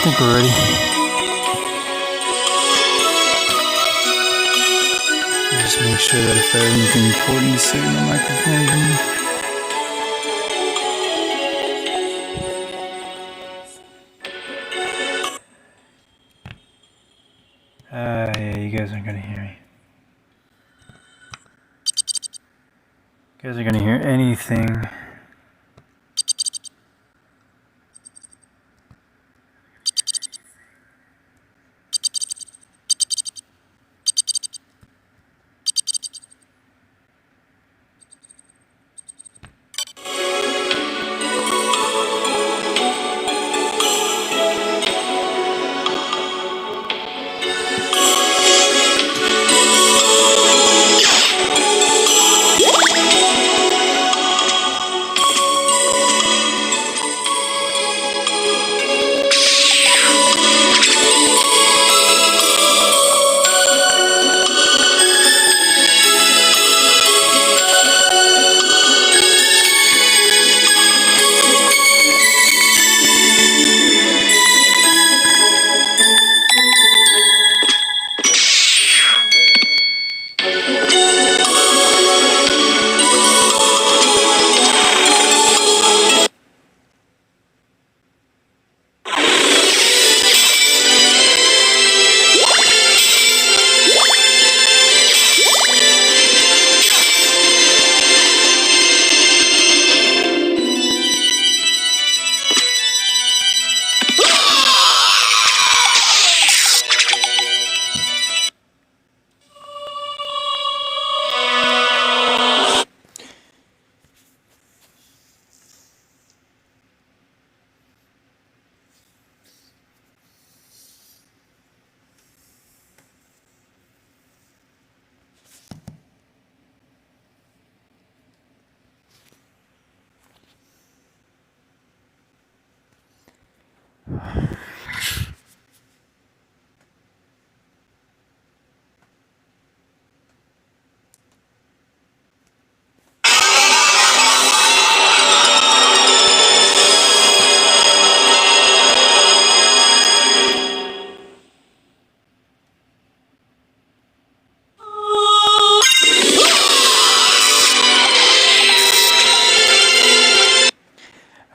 think we're ready. Just make sure that if I have anything important to say in the microphone here. Yeah, you guys aren't gonna hear me. You guys are gonna hear anything.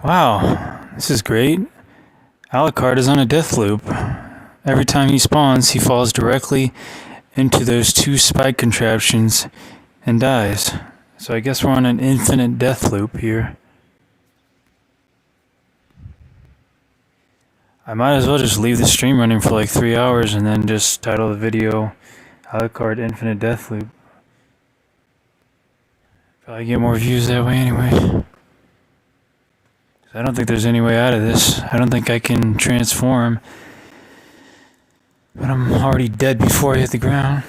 Wow, this is great. Alucard is on a death loop. Every time he spawns, he falls directly into those two spike contraptions and dies. So I guess we're on an infinite death loop here. I might as well just leave the stream running for like 3 hours and then just title the video Alucard Infinite Death Loop. Probably get more views that way anyway. I don't think there's any way out of this. I don't think I can transform. But I'm already dead before I hit the ground.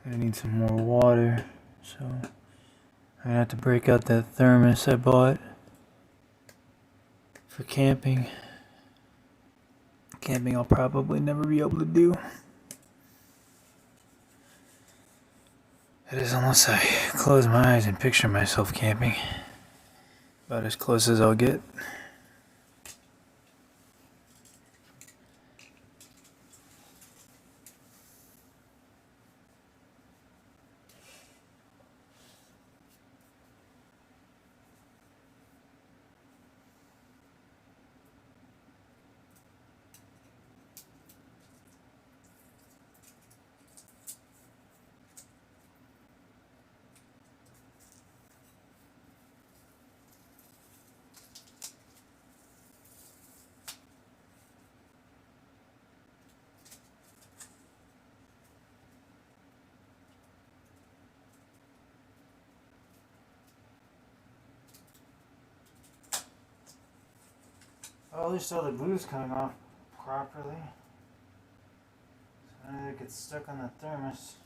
Gonna need some more water, so I'm gonna have to break out that thermos I bought for camping. Camping I'll probably never be able to do. That is unless I close my eyes and picture myself camping. About as close as I'll get. Well, at least all the glue's coming off properly. So none of it gets stuck on the thermos.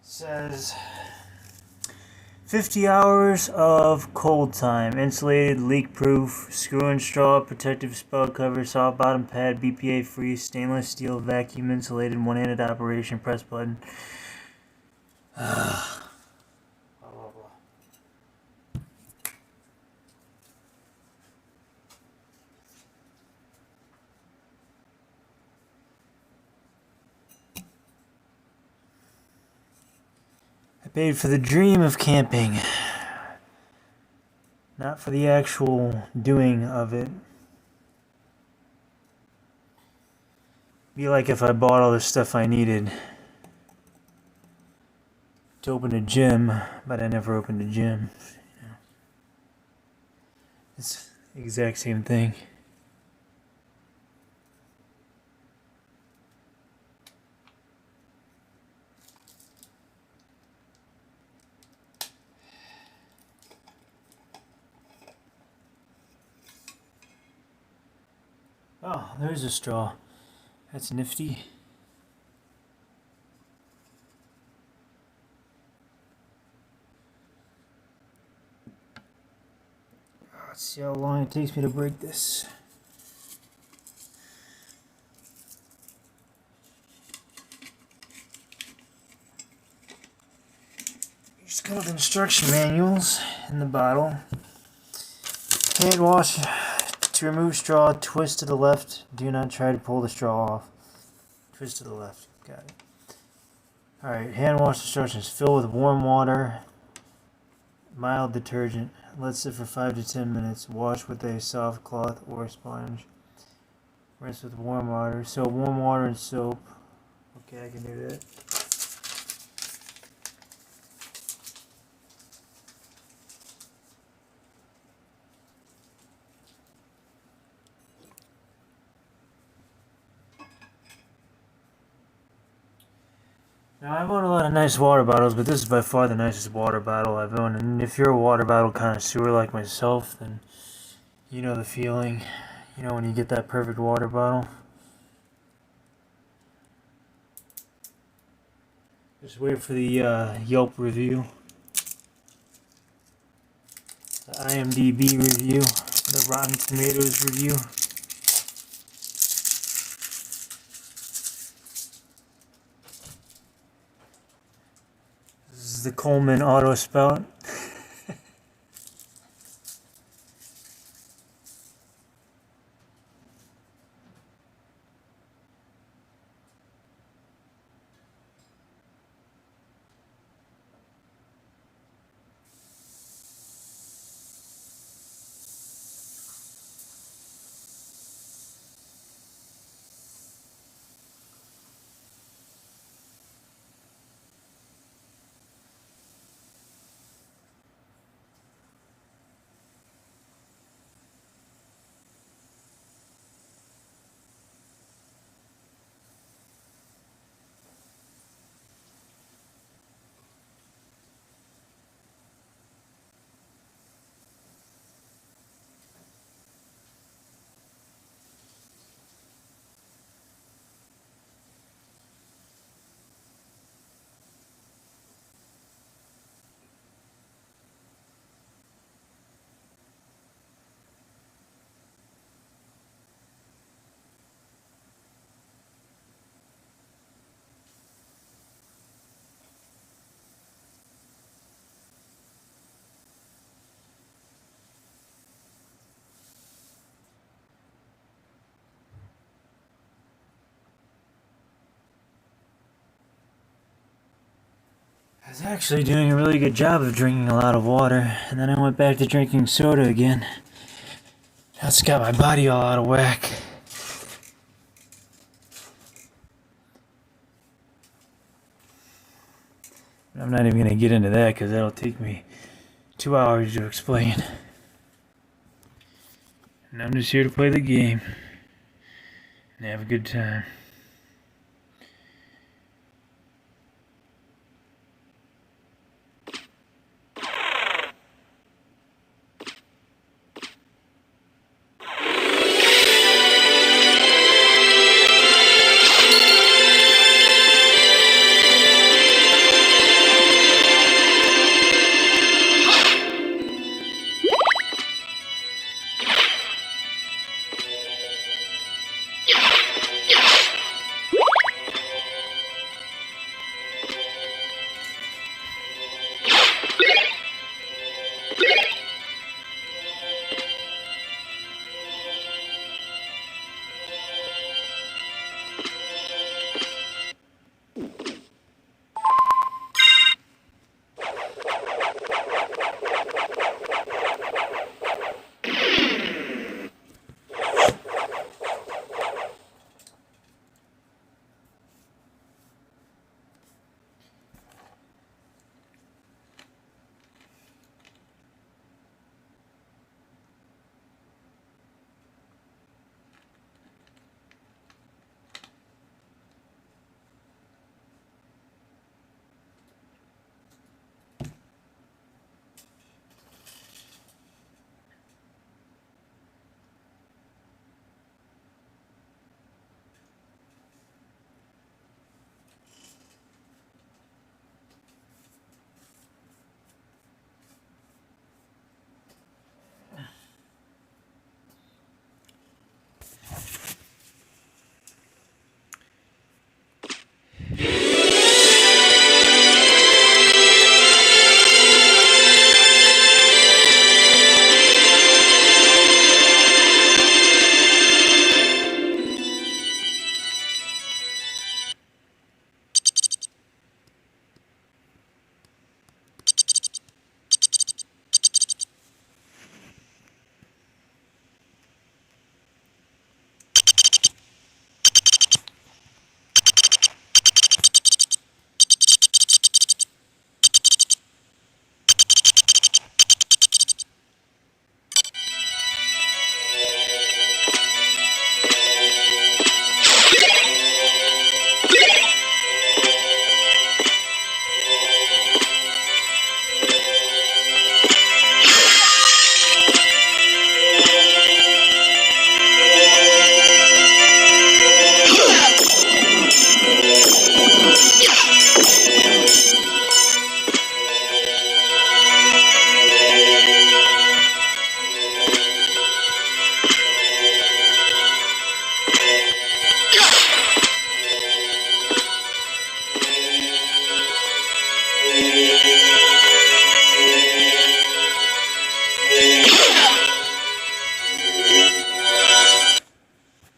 Says 50 hours of cold time, insulated, leak-proof, screw and straw, protective spout cover, soft bottom pad, BPA free, stainless steel, vacuum insulated, one-handed operation, press button. Blah, blah, blah. I paid for the dream of camping, not for the actual doing of it. Be like if I bought all the stuff I needed to open a gym, but I never opened a gym. You know, it's the exact same thing. Oh, there's a straw. That's nifty. Let's see how long it takes me to break this. Just got the instruction manuals in the bottle. Hand wash. To remove straw, twist to the left. Do not try to pull the straw off. Twist to the left. Got it. Alright, hand wash instructions. Fill with warm water, mild detergent. Let sit for 5 to 10 minutes. Wash with a soft cloth or sponge. Rinse with warm water. So warm water and soap. Okay, I can do that. Now, I've owned a lot of nice water bottles, but this is by far the nicest water bottle I've owned. And if you're a water bottle connoisseur like myself, then you know the feeling. You know when you get that perfect water bottle. Just wait for the Yelp review. The IMDb review. The Rotten Tomatoes review. This is the Coleman Auto Spout. was actually doing a really good job of drinking a lot of water, and then I went back to drinking soda again. That's got my body all out of whack. I'm not even going to get into that because that'll take me 2 hours to explain. And I'm just here to play the game and have a good time.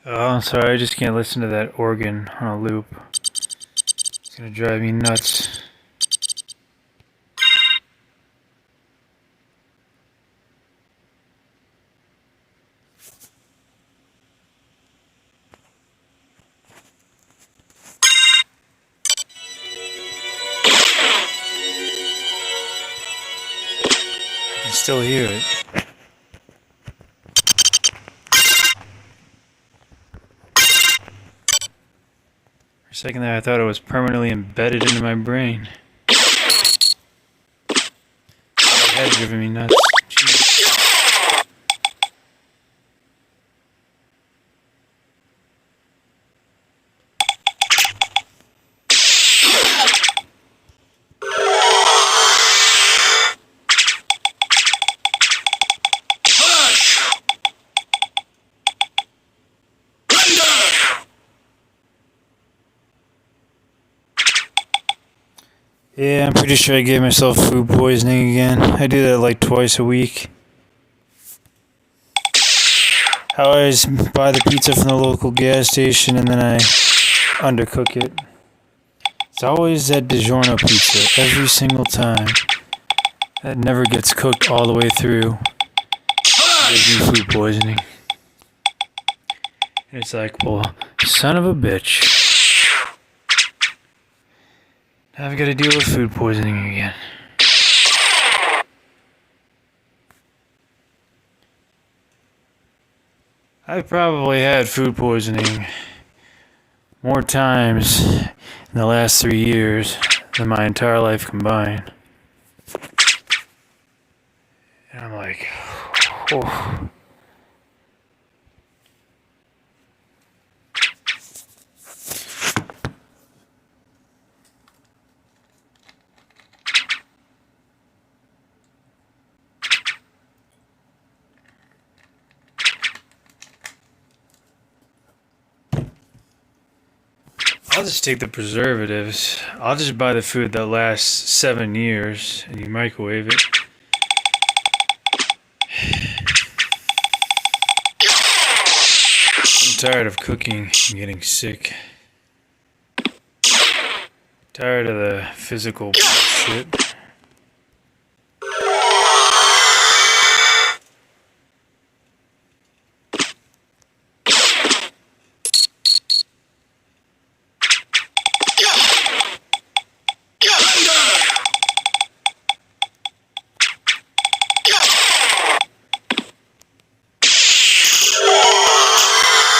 Oh, sorry, I just can't listen to that organ on a loop. It's gonna drive me nuts. I can still hear it. For a second there, I thought it was permanently embedded into my brain. It had driven me nuts. Jeez. Yeah, I'm pretty sure I gave myself food poisoning again. I do that like twice a week. I always buy the pizza from the local gas station and then I undercook it. It's always that DiGiorno pizza every single time. That never gets cooked all the way through. Gives me food poisoning. And it's like, well, son of a bitch. Now I've got to deal with food poisoning again. I've probably had food poisoning more times in the last 3 years than my entire life combined. And I'm like, oh. I'll just take the preservatives. I'll just buy the food that lasts 7 years and you microwave it. I'm tired of cooking and getting sick. Tired of the physical shit.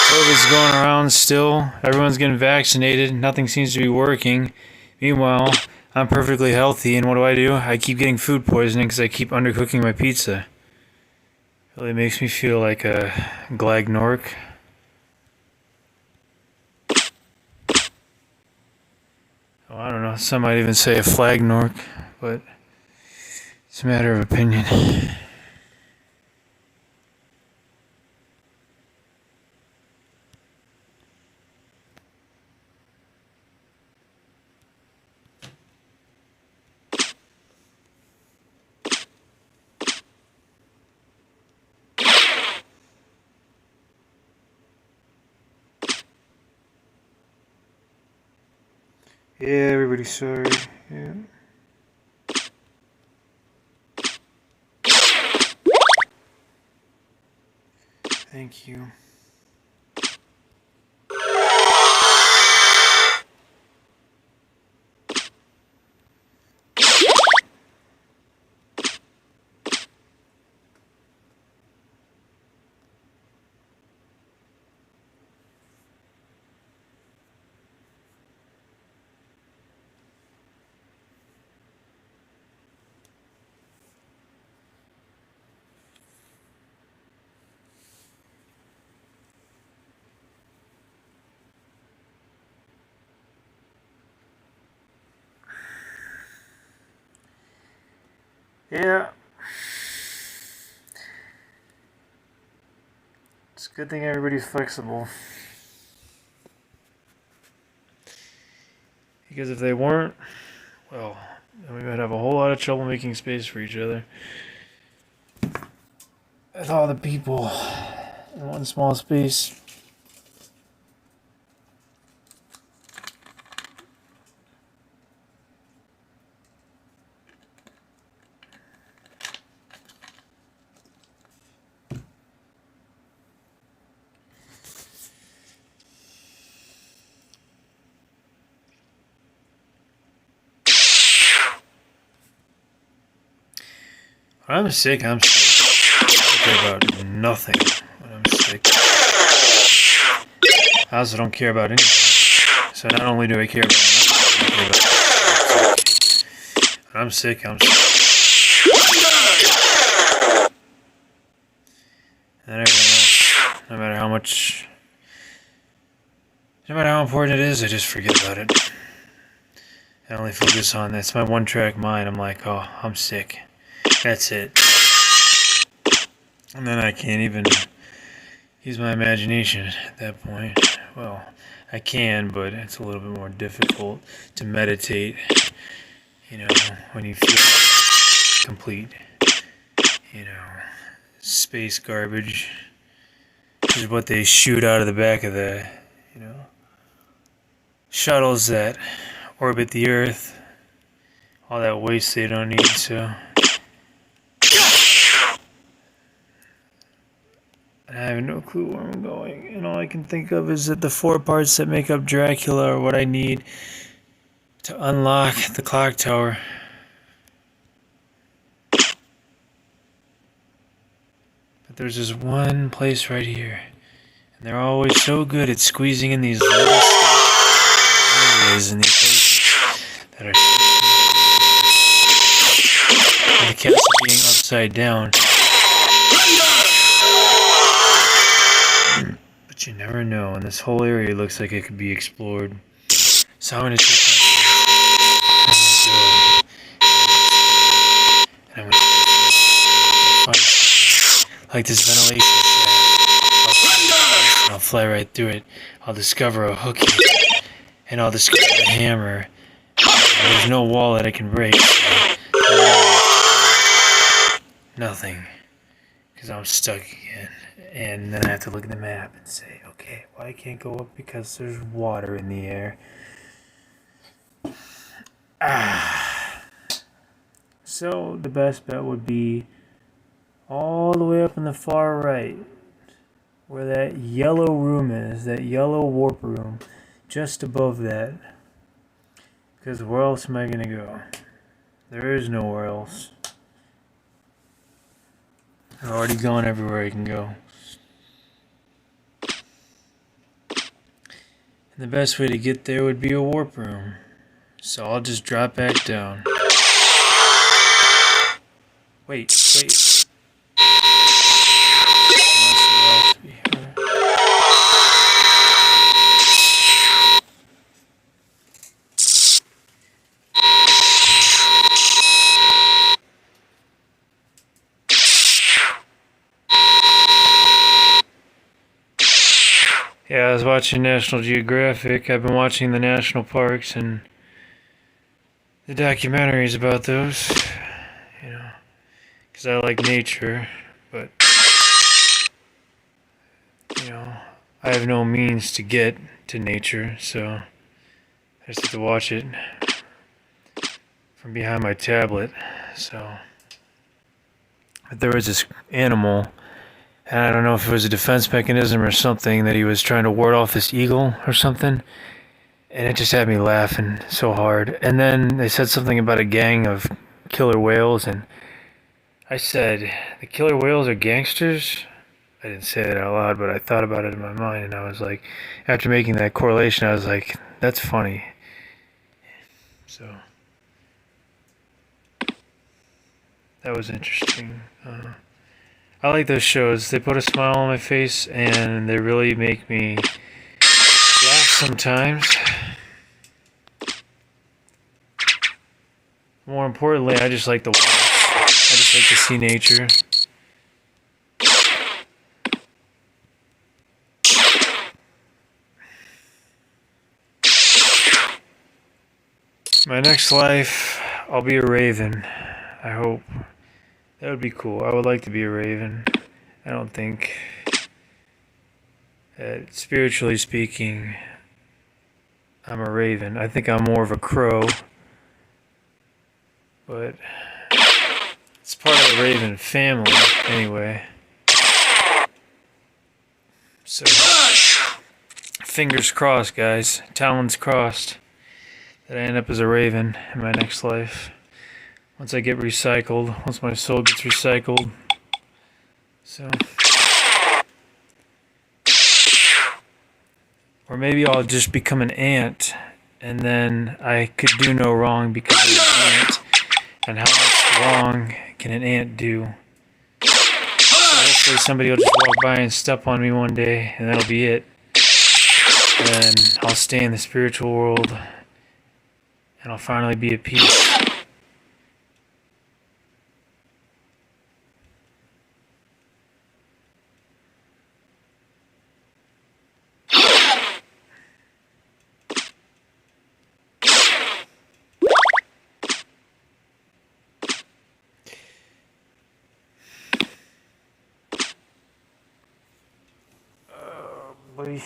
COVID's going around still. Everyone's getting vaccinated. Nothing seems to be working. Meanwhile, I'm perfectly healthy, and what do? I keep getting food poisoning because I keep undercooking my pizza. Really makes me feel like a glagnork. Oh, I don't know. Some might even say a flagnork, but it's a matter of opinion. Yeah, everybody's sorry. Yeah. Thank you. Yeah. It's a good thing everybody's flexible. Because if they weren't, well, then we might have a whole lot of trouble making space for each other. With all the people in one small space. When I'm sick, I'm sick. I don't care about nothing when I'm sick. I also don't care about anything. So not only do I care about nothing, I care about sick. When I'm sick, I'm sick. And everything else, no matter how important it is, I just forget about it. I only focus on that's my one-track mind. I'm like, oh, I'm sick. That's it. And then I can't even use my imagination at that point. Well, I can, but it's a little bit more difficult to meditate, when you feel complete, space garbage. Which is what they shoot out of the back of the, shuttles that orbit the Earth. All that waste they don't need, so. I have no clue where I'm going, and all I can think of is that the 4 parts that make up Dracula are what I need to unlock the clock tower. But there's this one place right here, and they're always so good at squeezing in these little areas in these places that are and the castle being upside down. But you never know, and this whole area looks like it could be explored. So I'm gonna take and I'm gonna like this ventilation shaft. I'll fly right through it. I'll discover a hook here, and I'll discover a hammer. And there's no wall that I can break. Nothing, because I'm stuck again. And then I have to look at the map and say, okay, well, I can't go up because there's water in the air. So the best bet would be all the way up in the far right, where that yellow room is, that yellow warp room, just above that. Because where else am I going to go? There is nowhere else. I've already gone everywhere I can go. And the best way to get there would be a warp room. So I'll just drop back down. Wait. Yeah, I was watching National Geographic. I've been watching the national parks and the documentaries about those, you know, because I like nature, but, you know, I have no means to get to nature, so I just have to watch it from behind my tablet, so. But there was this animal, and I don't know if it was a defense mechanism or something, that he was trying to ward off this eagle or something. And it just had me laughing so hard. And then they said something about a gang of killer whales, and I said, the killer whales are gangsters? I didn't say that out loud, but I thought about it in my mind, and I was like, after making that correlation, I was like, that's funny. So, that was interesting. I like those shows. They put a smile on my face, and they really make me laugh sometimes. More importantly, I just like the water. I just like to see nature. My next life, I'll be a raven. I hope. That would be cool. I would like to be a raven. I don't think that, spiritually speaking, I'm a raven. I think I'm more of a crow. But it's part of the raven family, anyway. So, fingers crossed, guys. Talons crossed that I end up as a raven in my next life. Once I get recycled, once my soul gets recycled. So. Or maybe I'll just become an ant, and then I could do no wrong because I'm an ant. And how much wrong can an ant do? So hopefully somebody will just walk by and step on me one day, and that'll be it. And I'll stay in the spiritual world, and I'll finally be at peace. Boy.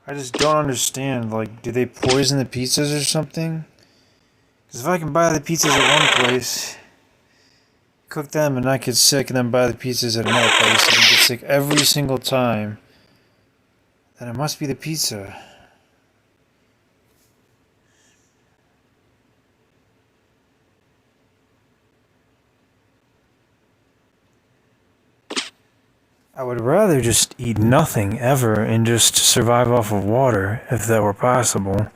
I just don't understand. Like, do they poison the pizzas or something? Because if I can buy the pizzas at one place, cook them and not get sick, and then buy the pizzas at another place and get sick every single time, then it must be the pizza. I would rather just eat nothing ever and just survive off of water, if that were possible.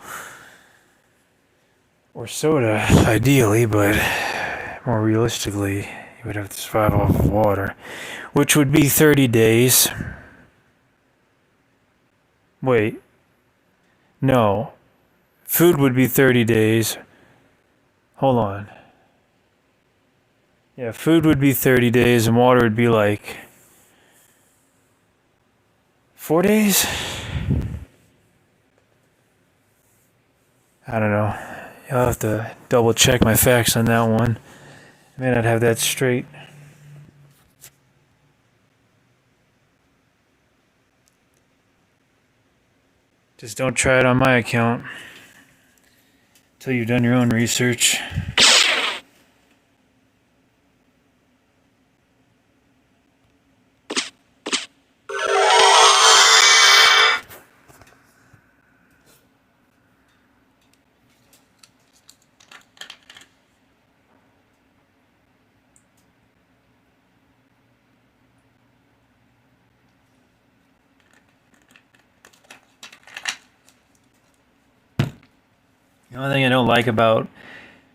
Or soda, ideally, but more realistically, you would have to survive off of water, which would be 30 days. Wait. No. Food would be 30 days. Hold on. Yeah, food would be 30 days and water would be like 4 days? I don't know. You'll have to double check my facts on that one. I may not have that straight. Just don't try it on my account until you've done your own research. The only thing I don't like about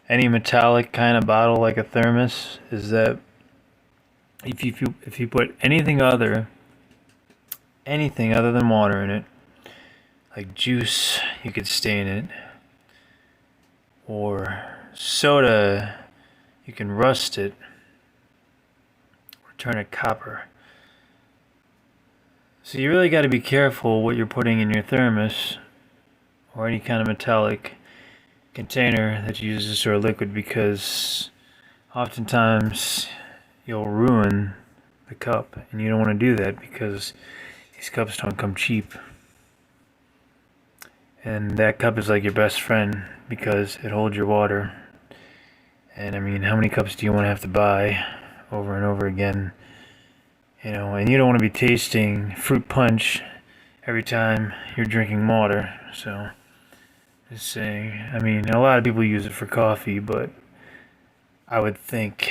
any metallic kind of bottle like a thermos is that if you put anything other than water in it, like juice, you could stain it, or soda, you can rust it or turn it copper. So you really got to be careful what you're putting in your thermos or any kind of metallic container that you use to store liquid, because oftentimes you'll ruin the cup, and you don't want to do that because these cups don't come cheap. And that cup is like your best friend because it holds your water. And I mean, how many cups do you want to have to buy over and over again? You know, and you don't want to be tasting fruit punch every time you're drinking water. So, just saying. I mean, a lot of people use it for coffee, but I would think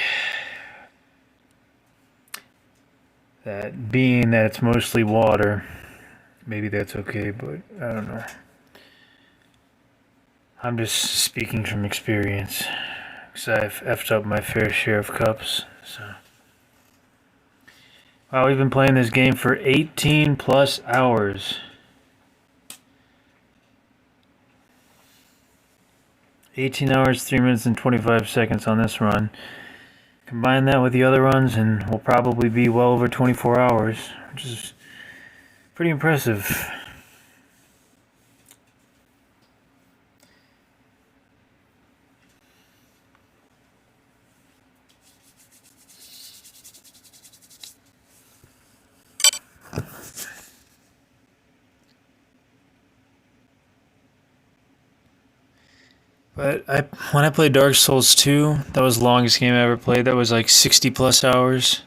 that being that it's mostly water, maybe that's okay, but I don't know. I'm just speaking from experience, because I've effed up my fair share of cups, so. Wow, we've been playing this game for 18 plus hours. 18 hours, 3 minutes, and 25 seconds on this run. Combine that with the other runs, and we'll probably be well over 24 hours, which is pretty impressive. But when I played Dark Souls 2, that was the longest game I ever played. That was like 60 plus hours.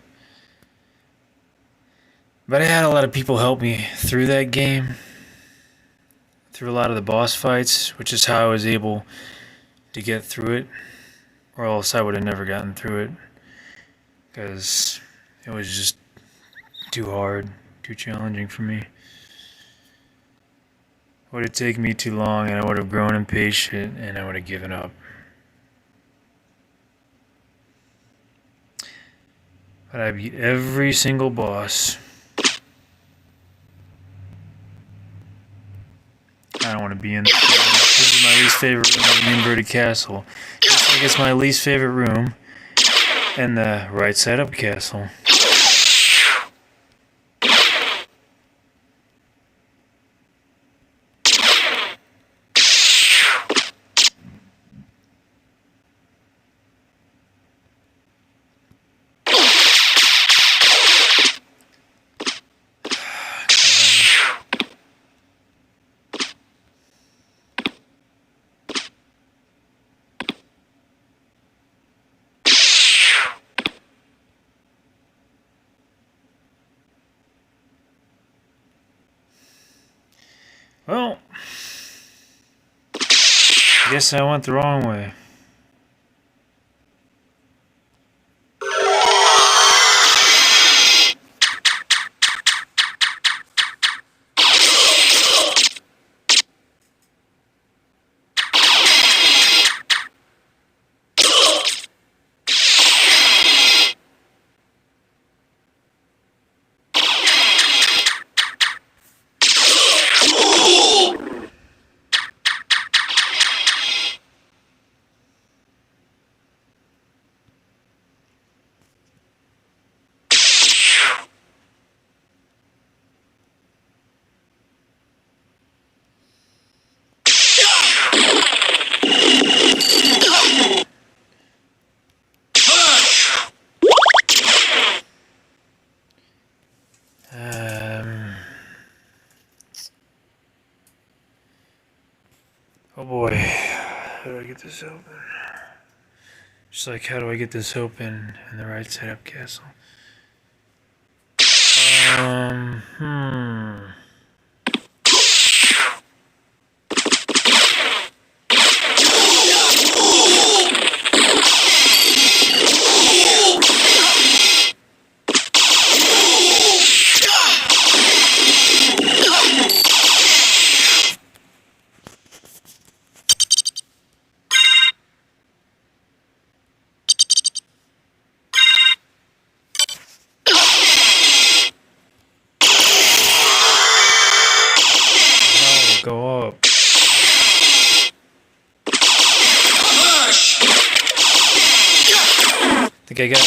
But I had a lot of people help me through that game, through a lot of the boss fights, which is how I was able to get through it, or else I would have never gotten through it, because it was just too hard, too challenging for me. It would have taken me too long, and I would have grown impatient, and I would have given up. But I beat every single boss. I don't want to be in this room. This is my least favorite room in the inverted castle. Just like it's my least favorite room in the right side up castle. Well, I guess I went the wrong way. Oh boy, how do I get this open? Just like, how do I get this open in the right setup, Castle? Go up. I think I got it.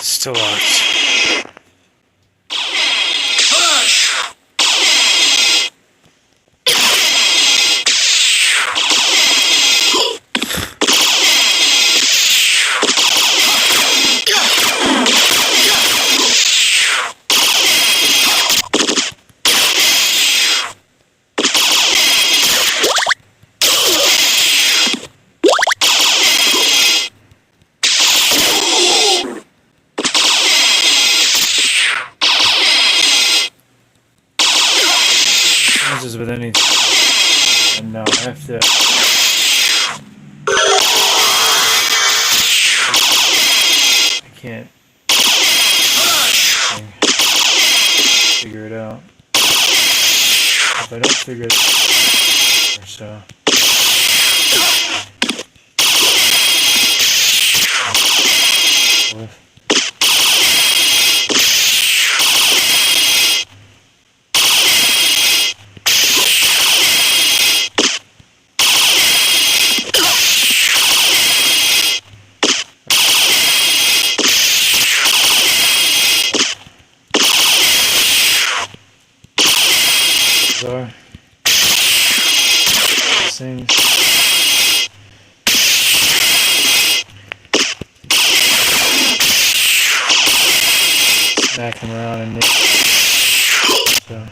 Still locked. With anything, and now I have to I can't figure it out. If I don't figure it out, so are things. Smack them around and nick. So,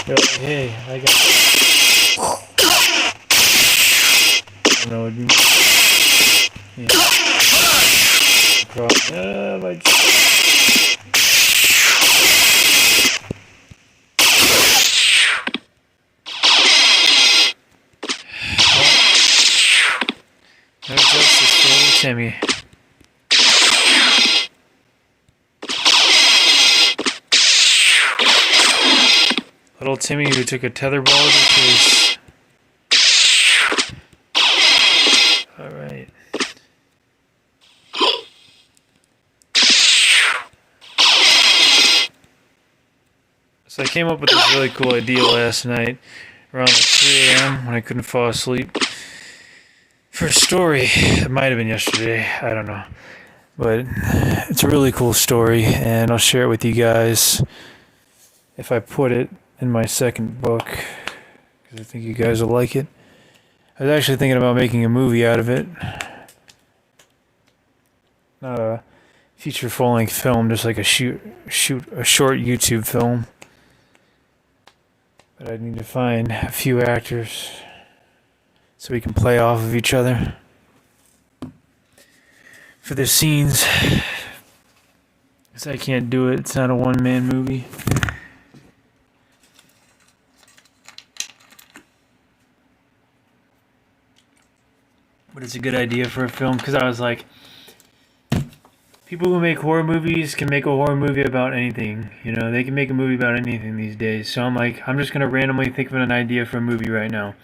you're like, hey, I got. I don't know what you. Yeah. No justice for little Timmy. Little Timmy who took a tetherball to the face. Alright. So I came up with this really cool idea last night around like 3 a.m. when I couldn't fall asleep for a story. It might have been yesterday. I don't know. But it's a really cool story, and I'll share it with you guys if I put it in my second book, because I think you guys will like it. I was actually thinking about making a movie out of it. Not a feature full-length film, just like a short YouTube film. But I need to find a few actors so we can play off of each other for the scenes. Because I can't do it. It's not a one-man movie. But it's a good idea for a film, because I was like, people who make horror movies can make a horror movie about anything. You know, they can make a movie about anything these days. So I'm like, I'm just going to randomly think of an idea for a movie right now.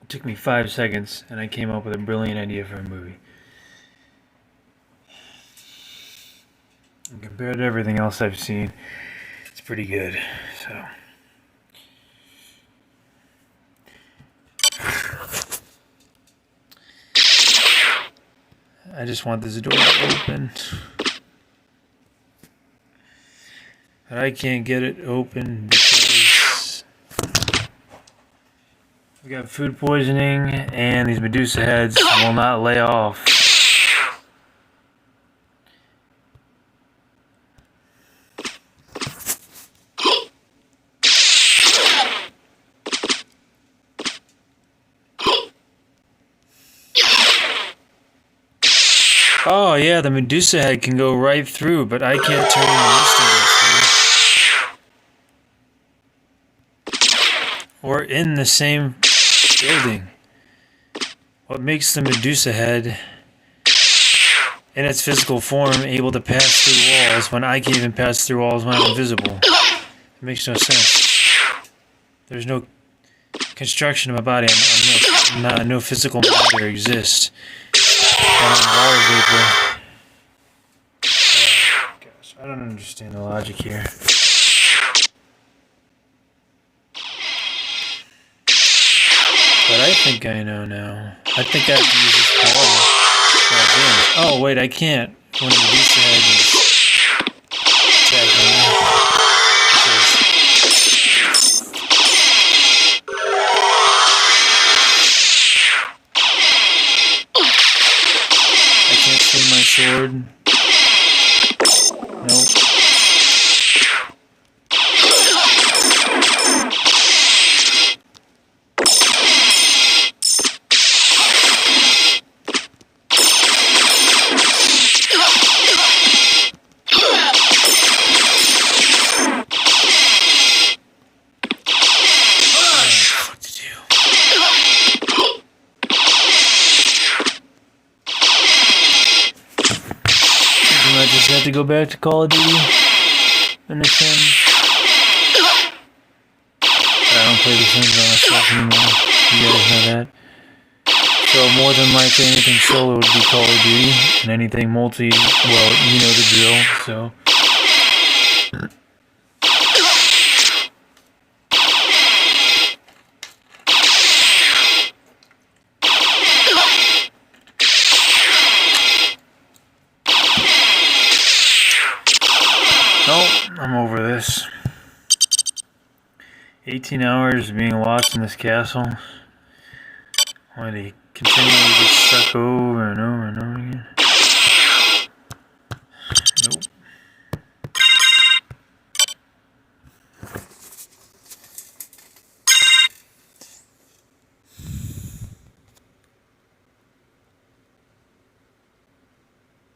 It took me 5 seconds, and I came up with a brilliant idea for a movie. And compared to everything else I've seen, it's pretty good. So I just want this door to open. But I can't get it open because we got food poisoning and these Medusa heads will not lay off. Oh yeah, the Medusa head can go right through, but I can't turn the mist to go through. Or in the same building. What makes the Medusa head, in its physical form, able to pass through walls when I can't even pass through walls when I'm invisible? It makes no sense. There's no construction of my body. No physical matter exists. Water vapor. Oh, gosh, I don't understand the logic here. But I think I know now. I think I have to use this power. Oh wait, I can't. When the Medusa head is attacking me. My sword. Nope. I just have to go back to Call of Duty and The Sims. But I don't play The Sims by myself anymore. You guys know that. So more than likely anything solo would be Call of Duty, and anything multi, well, you know the drill, so. Nope, I'm over this. 18 hours being lost in this castle. Only to continually get stuck over and over and over again.